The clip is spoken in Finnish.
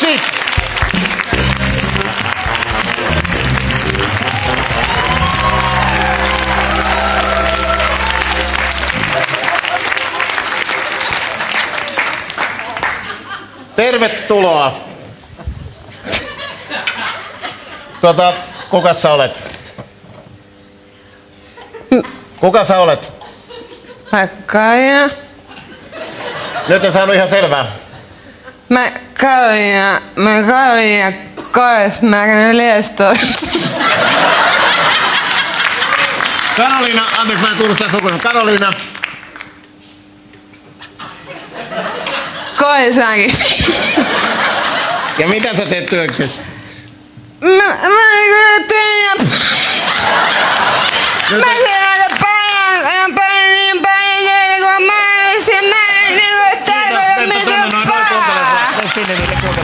6. Tervetuloa. Kuka sä olet? Kuka sä olet? Kaija. Nyt en saanut ihan selvää. Mä Kaija Koesmäkinen Liestoista. Karoliina, anteeksi mä en kuulu sitä sukunsa. Karoliina. Koesmäki. Ja mitä sä teet työksessä? Mä teen aika paljon niin paljon kun mä olisin mä en tarkoita mitään pahaa.